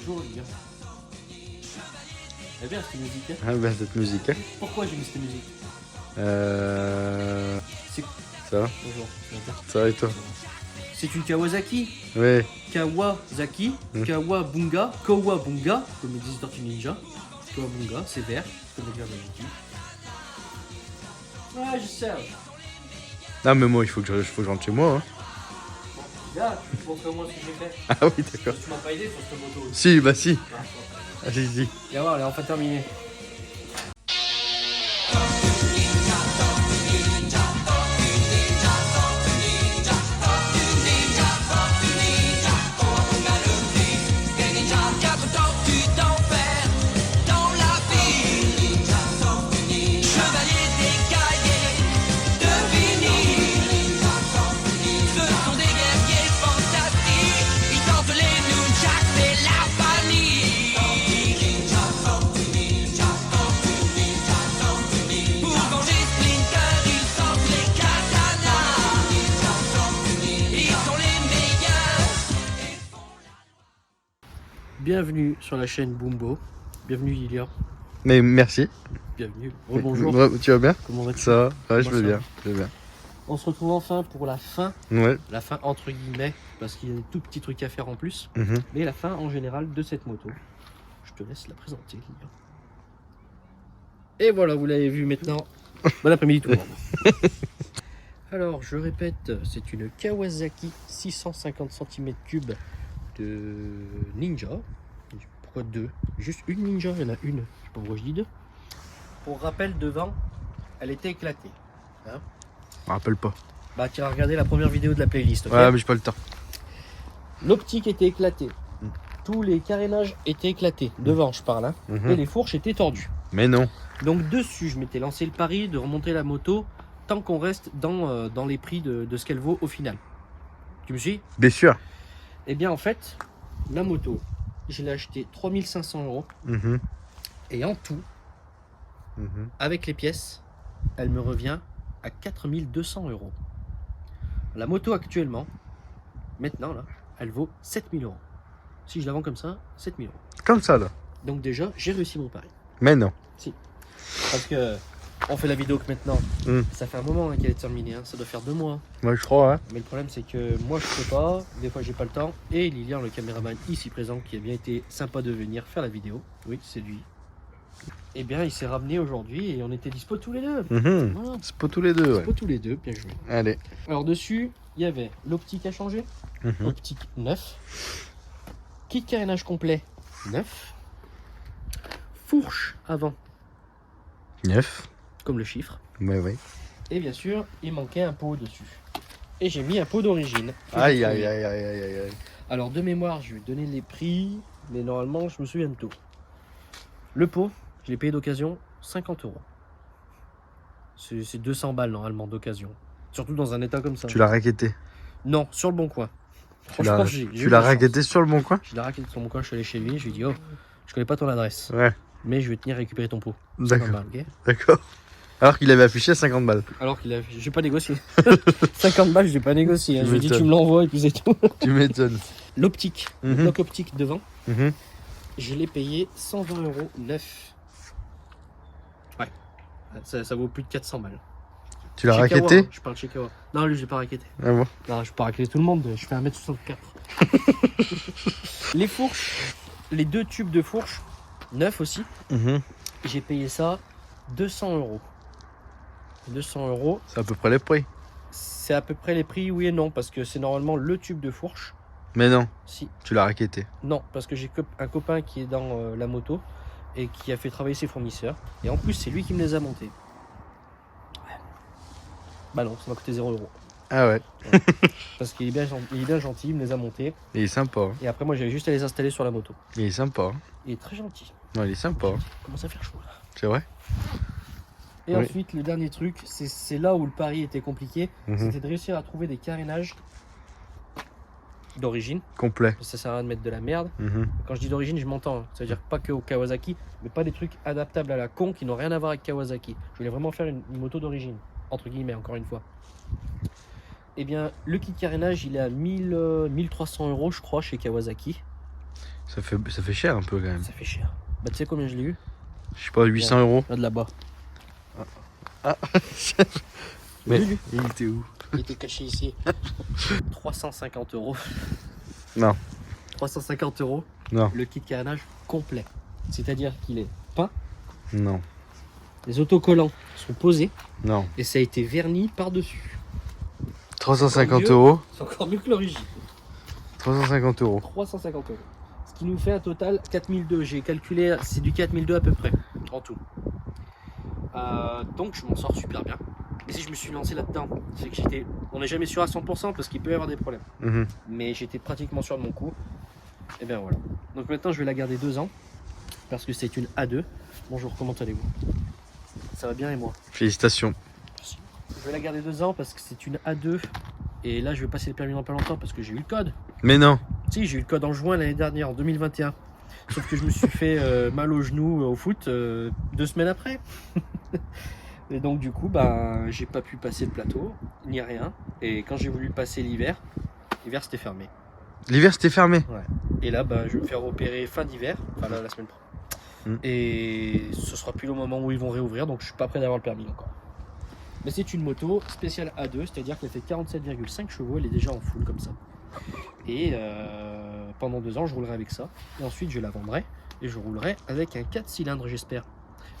chaud, les gars. Elle est bien cette musique. Hein. Ah ben cette musique. Hein. Pourquoi j'ai mis cette musique? C'est... Ça va? Bonjour. Ça va et toi? C'est une Kawasaki. Oui. Kawasaki. Kawabunga. Kawabunga. Comme le disent Tortue Ninja. Kawabunga, c'est vert. Comme le dire d'habitude. Ouais, je sais. Non mais moi il faut que je rentre chez moi. Hein. Là, tu me montres moi ce que j'ai fait. Ah oui d'accord. Tu m'as pas aidé sur cette moto. Si bah si. Ah, Allez-y. viens voir, elle est enfin terminée. Bienvenue sur la chaîne Bumbo. Bienvenue Lilia. Mais merci. Bienvenue. Bonjour. Tu vas bien? Comment vas-tu? Ça va? Ouais je Moi, vais ça bien. va. Je vais bien. On se retrouve enfin pour la fin. Ouais. La fin entre guillemets, parce qu'il y a des tout petits trucs à faire en plus. Mhm. Mais la fin en général de cette moto. Je te laisse la présenter, Lilia. Et voilà, vous l'avez vu maintenant. Bon après-midi tout le monde. Alors, je répète, c'est une Kawasaki 650 cm3 de Ninja. Pourquoi deux? Juste une Ninja, il y en a une. Je sais pas pourquoi je dis deux. Pour rappel, devant, elle était éclatée. Hein, Je me rappelle pas. bah, tu as regardé la première vidéo de la playlist. Okay, Ouais mais j'ai pas le temps. l'optique était éclatée. Tous les carénages étaient éclatés. Devant, je parle. Hein, Mhm. et les fourches étaient tordues. Mais non. Donc, dessus, je m'étais lancé le pari de remonter la moto tant qu'on reste dans les prix de ce qu'elle vaut au final. Tu me suis? Bien sûr. Eh bien, en fait, la moto, je l'ai achetée 3500 €. Mhm. Et en tout, Mhm. avec les pièces, elle me revient à 4200 €. La moto actuellement, maintenant, là, elle vaut 7000 €. Si je la vends comme ça, 7000 €. Comme ça là. Donc déjà, j'ai réussi mon pari. Mais non. Parce que on fait la vidéo que maintenant, Mm. ça fait un moment hein, qu'elle est terminée. Hein. Ça doit faire 2 mois. Moi je crois hein. Mais le problème, c'est que moi, je peux pas. Des fois, j'ai pas le temps. Et Lilian, le caméraman ici présent, qui a bien été sympa de venir faire la vidéo. Oui, c'est lui. Eh bien, il s'est ramené aujourd'hui et on était dispo tous les deux. Mhm. Voilà. C'est pas tous les deux ouais. Dispo tous les deux, bien joué. Allez. Alors dessus, il y avait l'optique à changer, Mhm. optique 9, kit carénage complet 9, fourche avant, 9. comme le chiffre, Ouais ouais. et bien sûr, il manquait un pot dessus. Et j'ai mis un pot d'origine. Aïe aïe aïe aïe aïe aïe aïe. Alors de mémoire, je vais donner les prix, mais normalement, je me souviens de tout. Le pot, je l'ai payé d'occasion 50 €. C'est 200 balles normalement d'occasion. Surtout dans un état comme ça. Tu l'as raquetté. Non, sur le bon coin. Tu l'as Franchement, j'ai eu tu de l'as la chance. raquetté sur le bon coin? Je l'ai raquetté sur mon coin, je suis allé chez lui, je lui ai dit, oh, je connais pas ton adresse, Ouais. mais je vais tenir récupérer ton pot. 50 D'accord. balles, ok. D'accord. Alors qu'il avait affiché 50 balles. Alors qu'il a, j'ai pas négocié. 50 balles, j'ai pas négocié. Hein. Tu Je lui ai dit, m'étonnes. tu me l'envoies et puis c'est tout. Tu m'étonnes. L'optique, le Mhm. bloc optique devant, Mhm. je l'ai payé 120 € neuf. Ouais, ça vaut plus de 400 balles. Tu l'as Chez raquetté? Kawa, hein. Je parle chez Kawa. Non, lui, j'ai pas raquetté. Ah bon? Non, je peux pas raqueter tout le monde, je fais 1m64. Les fourches, les deux tubes de fourche, neuf aussi, Mhm. j'ai payé ça 200 €. 200 €, C'est à peu près les prix. c'est à peu près les prix, oui et non, parce que c'est normalement le tube de fourche. Mais non, Si, tu l'as raquetté. non, parce que j'ai un copain qui est dans la moto et qui a fait travailler ses fournisseurs. Et en plus, c'est lui qui me les a montés. Ouais. Bah non, ça m'a coûté 0 €. Ah ouais. Parce qu'il est bien, il est bien gentil, il me les a montés. Il est sympa. Hein. Et après, moi, j'avais juste à les installer sur la moto. Il est sympa. Hein. Il est très gentil. Non, il est sympa. Hein. Il commence à faire chaud là. C'est vrai? Et Oui. ensuite, le dernier truc, c'est là où le pari était compliqué, Mhm. c'était de réussir à trouver des carénages d'origine. Complet. Ça sert à rien de mettre de la merde. Mhm. Quand je dis d'origine, je m'entends. Ça veut dire pas que au Kawasaki, mais pas des trucs adaptables à la con qui n'ont rien à voir avec Kawasaki. Je voulais vraiment faire une moto d'origine, entre guillemets, encore une fois. Eh bien, le kit carénage, il est à 1300 € je crois, chez Kawasaki. Ça fait cher un peu quand même. Ça fait cher. Bah, tu sais combien je l'ai eu? Je sais pas, 800 euros. Là de là-bas. Mais Lui, il était où? il était caché ici. 350 euros. Non. 350 euros. Non. Le kit carénage complet. C'est-à-dire qu'il est peint, Non. les autocollants sont posés Non. et ça a été verni par-dessus. 350 mieux. euros. C'est encore mieux que l'origine. 350 euros. 350 euros. Ce qui nous fait un total 4002. J'ai calculé, c'est du 4002 à peu près, en tout. Donc je m'en sors super bien. Et si je me suis lancé là-dedans, c'est que on n'est jamais sûr à 100% parce qu'il peut y avoir des problèmes. Mais j'étais pratiquement sûr de mon coup. Et bien voilà. Donc maintenant je vais la garder 2 ans parce que c'est une A2. Bonjour, comment allez-vous? Ça va bien et moi? Félicitations. Je vais la garder 2 ans parce que c'est une A2. Et là je vais passer le permis dans pas longtemps parce que j'ai eu le code. Mais non. Si, j'ai eu le code en juin l'année dernière, en 2021. Sauf que je me suis fait mal au genou au foot 2 semaines après. Et donc du coup, bah, j'ai pas pu passer le plateau, ni rien. Et quand j'ai voulu passer l'hiver c'était fermé. L'hiver c'était fermé. Ouais. Et là, bah, je vais me faire opérer fin d'hiver, enfin là, la semaine prochaine. Et ce sera plus le moment où ils vont réouvrir, donc je suis pas prêt d'avoir le permis encore. Mais c'est une moto spéciale A2, c'est-à-dire qu'elle fait 47,5 chevaux, elle est déjà en full comme ça. Et pendant 2 ans, je roulerai avec ça. Et ensuite, je la vendrai et je roulerai avec un 4 cylindres, j'espère.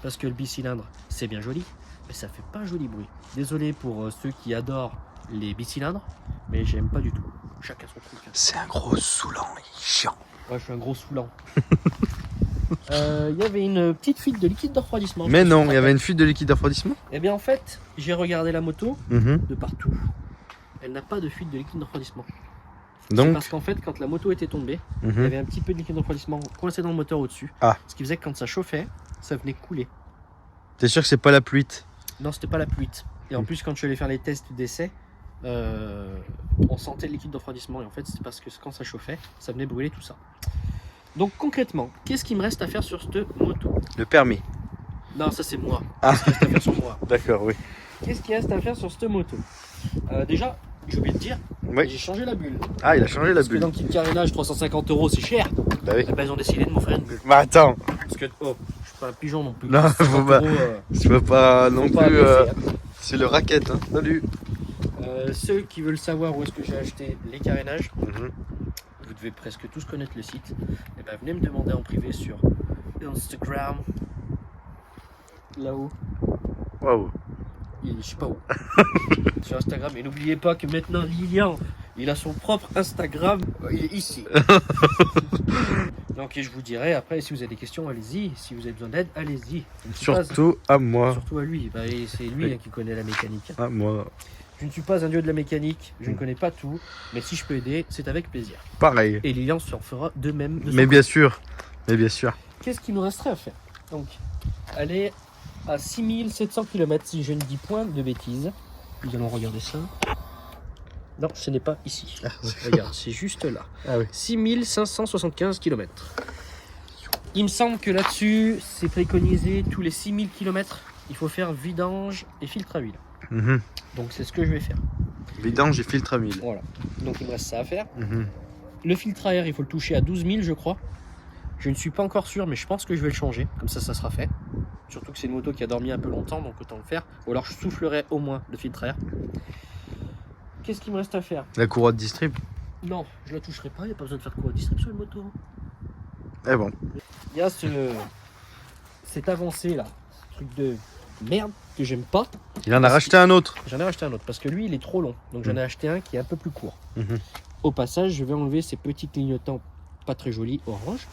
Parce que le bicylindre, c'est bien joli, mais ça fait pas un joli bruit. Désolé pour ceux qui adorent les bicylindres, mais j'aime pas du tout. Chacun son truc. C'est un gros saoulant, il est chiant. Ouais, je suis un gros saoulant. Il y avait une petite fuite de liquide de refroidissement. Mais non, il y avait une fuite de liquide de refroidissement. Eh bien en fait, j'ai regardé la moto de partout. Elle n'a pas de fuite de liquide de refroidissement. Donc, parce qu'en fait, quand la moto était tombée, il y avait un petit peu de liquide de refroidissement coincé dans le moteur au-dessus. Ah. Ce qui faisait que quand ça chauffait, ça venait couler. T'es sûr que c'est pas la pluie? Non, c'était pas la pluie. Et en plus, quand je suis allé faire les tests d'essai, on sentait le liquide de refroidissement. Et en fait, c'est parce que quand ça chauffait, ça venait brûler tout ça. Donc concrètement, qu'est-ce qu'il me reste à faire sur cette moto? Le permis. Non, ça c'est moi. Ah. Qu'est-ce qu'il reste à faire sur moi? D'accord, oui. Qu'est-ce qu'il reste à faire sur cette moto? Déjà, j'ai oublié de dire, Oui. j'ai changé la bulle. Ah, il a changé la Parce que bulle. dans le kit carénage, 350 euros, c'est cher. Bah oui. Eh ben, ils ont décidé de m'offrir une bulle. Mais attends, Parce que, oh, je suis pas un pigeon non plus. Non, 50 faut pas- euros, tu vas pas non faut pas plus. bluffer, hein. C'est le racket, hein. Salut. Ceux qui veulent savoir où est-ce que j'ai acheté les carénages, vous devez presque tous connaître le site. Et ben, venez me demander en privé sur Instagram. Là-haut. Waouh. Je sais pas où. Sur Instagram. Et n'oubliez pas que maintenant Lilian, il a son propre Instagram. Il est ici. Donc je vous dirai après, si vous avez des questions, allez-y. Si vous avez besoin d'aide, allez-y. Surtout à moi. Surtout à lui. Bah, c'est lui Oui. hein, qui connaît la mécanique. À moi. Je ne suis pas un dieu de la mécanique. Je ne connais pas tout. Mais si je peux aider, c'est avec plaisir. Pareil. Et Lilian se fera de même. De son Mais bien sûr. Mais bien sûr. Qu'est-ce qu'il nous resterait à faire? Donc, aller à 6700 km, si je ne dis point de bêtises. Nous allons regarder ça. Non, ce n'est pas ici. Regarde, c'est juste là. Ah oui. 6575 km. Il me semble que là-dessus, c'est préconisé tous les 6000 km. Il faut faire vidange et filtre à huile. Donc, c'est ce que je vais faire. Vidange et filtre à 1000. Voilà. Donc, il me reste ça à faire. Le filtre à air, il faut le toucher à 12 000, je crois. Je ne suis pas encore sûr, mais je pense que je vais le changer. Comme ça sera fait. Surtout que c'est une moto qui a dormi un peu longtemps, donc autant le faire. Ou alors je soufflerai au moins le filtre à air. Qu'est-ce qu'il me reste à faire? La courroie de distrib. Non, je la toucherai pas. Il n'y a pas besoin de faire de courroie de distrib sur une moto. Eh bon. Il y a cette avancée là, ce truc de merde que j'aime pas. Il en a racheté un autre. J'en ai racheté un autre parce que lui il est trop long. Donc j'en ai acheté un qui est un peu plus court. Au passage, je vais enlever ces petits clignotants pas très jolis orange.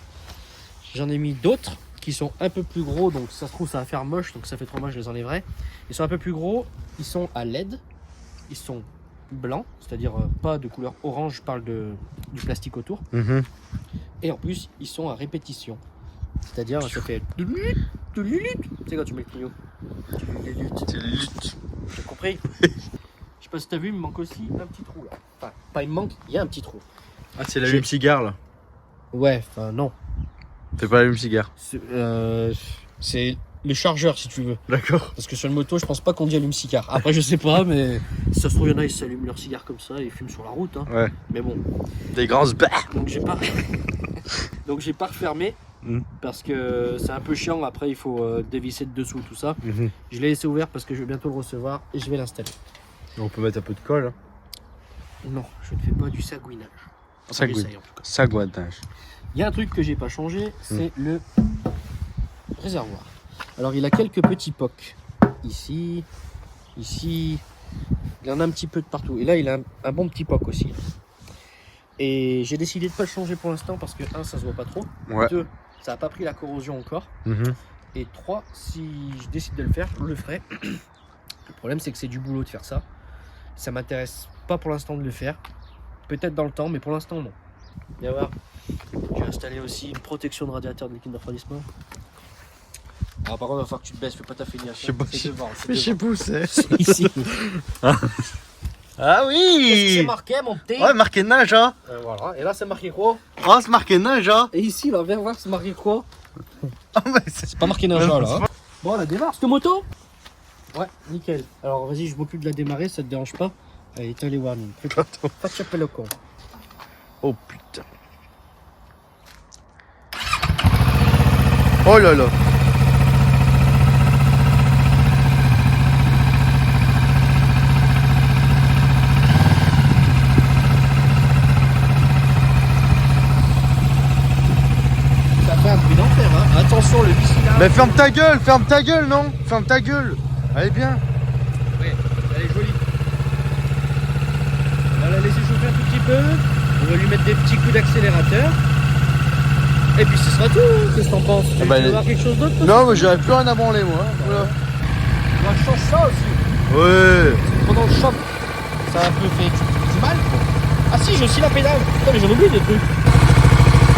J'en ai mis d'autres qui sont un peu plus gros, donc ça se trouve ça va faire moche, donc ça fait trop moche, je les enlèverai. Ils sont un peu plus gros, ils sont à LED, ils sont blancs, c'est-à-dire pas de couleur orange, je parle du plastique autour. Et en plus, ils sont à répétition. C'est-à-dire, ça fait... C'est quand tu mets le clignot. C'est le lutte. T'as compris? Je sais pas si t'as vu, il me manque aussi un petit trou là. Enfin, pas il me manque, il y a un petit trou. Ah, c'est l'allume-cigare là. Ouais, enfin non. C'est pas l'allume-cigare. C'est les chargeurs si tu veux. D'accord. Parce que sur une moto, je pense pas qu'on dit allume-cigare. Après, je sais pas, mais si ça se trouve, il y en a, ils s'allument leur cigare comme ça et ils fument sur la route. Hein. Ouais. Mais bon. Des grands bah. Donc j'ai pas. Donc j'ai pas refermé parce que c'est un peu chiant. Après, il faut dévisser de dessous tout ça. Je l'ai laissé ouvert parce que je vais bientôt le recevoir et je vais l'installer. On peut mettre un peu de colle. Hein. Non, je ne fais pas du sagouinage. Enfin, j'essaye, en tout cas. Sagouinage. Il y a un truc que j'ai pas changé, c'est le réservoir. Alors il a quelques petits pocs. Ici, ici. Il en a un petit peu de partout. Et là, il a un bon petit poc aussi. Et j'ai décidé de pas le changer pour l'instant parce que 1, ça se voit pas trop. Ouais. 2, ça n'a pas pris la corrosion encore. Et 3, si je décide de le faire, je le ferai. Le problème, c'est que c'est du boulot de faire ça. Ça m'intéresse pas pour l'instant de le faire. Peut-être dans le temps, mais pour l'instant, non. Viens voir. J'ai installé aussi une protection de radiateur de liquide de refroidissement. Alors par contre, il va falloir que tu te baisses, fais pas ta filiation. Je sais pas, C'est devant, c'est mais je sais devant. pas où c'est. C'est ici. Ah Qu'est-ce que c'est oui. marqué, mon petit? Ouais, marqué nage, hein. Voilà. Et là, c'est marqué quoi? Oh, c'est marqué nage, hein. Et ici, là, viens voir, c'est marqué quoi? Ah, mais c'est C'est pas marqué nage là. Hein. Bon, la démarre, cette moto? Ouais, nickel. Alors vas-y, je m'occupe de la démarrer, ça te dérange pas? Allez, éteins les warnings. Pas de chapelle au con. Oh putain. Oh là là. Ça fait un bruit d'enfer, hein. Attention, le bici là. Mais ferme ta gueule, non? Ferme ta gueule. Allez bien. Ouais, elle est jolie. On va la laisser chauffer un tout petit peu. On va lui mettre des petits coups d'accélérateur. Et puis ce sera tout. Qu'est-ce que t'en penses? Tu bah, veux voir quelque chose d'autre? Non, mais j'aurais plus rien à branler, moi. Voilà. On va changer ça aussi. Ouais. Pendant le choc, ça a un peu fait du mal. Ah si, j'ai aussi la pédale. Putain, mais j'en oublie des trucs.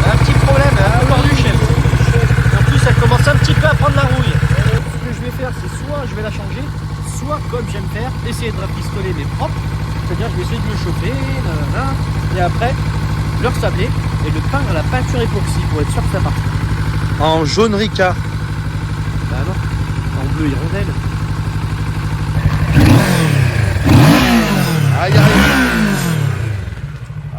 Un petit problème, encore du chef. En plus, elle commence un petit peu à prendre la rouille. Ce que je vais faire, c'est soit je vais la changer, soit comme j'aime faire, essayer de rafistoler mais propre. C'est-à-dire, je vais essayer de le chauffer, nanana, et après, le resabler et le peindre à la peinture époxy pour être sûr que ça marche. En jaune Ricard. Bah non, en bleu hirondelle. Aïe aïe.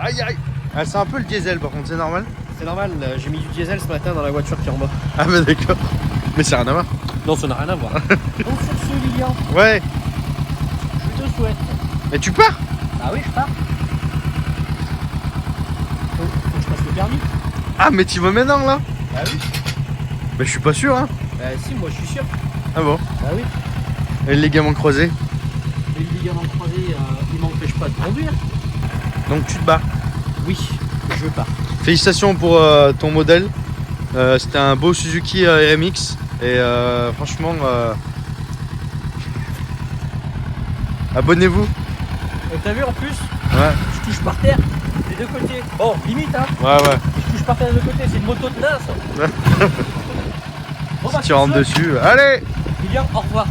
Aïe aïe. Ah, c'est un peu le diesel par contre, c'est normal. C'est normal, j'ai mis du diesel ce matin dans la voiture qui est en bas. Ah bah d'accord. Mais c'est rien à voir. Non, ça n'a rien à voir. Donc sur ce, Lilian, Ouais. je te souhaite. Mais tu pars? Ah oui, je pars. Faut que je passe le permis. Ah mais tu vas maintenant là? Ah oui. Mais je suis pas sûr hein. Si, moi je suis sûr. Ah bon? Ah oui. Et les ligaments croisés. Et le ligament croisé, il m'empêche pas de conduire. Donc tu te bats. Oui, je pars. Félicitations pour ton modèle. C'était un beau Suzuki RMX. Et franchement, abonnez-vous. Et t'as vu en plus, Ouais. je touche par terre des deux côtés. Bon, limite hein. Ouais. Je touche par terre des deux côtés, c'est une moto de nain ça. Bon, bah, Tu rentres dessus. Allez! Lilian, au revoir.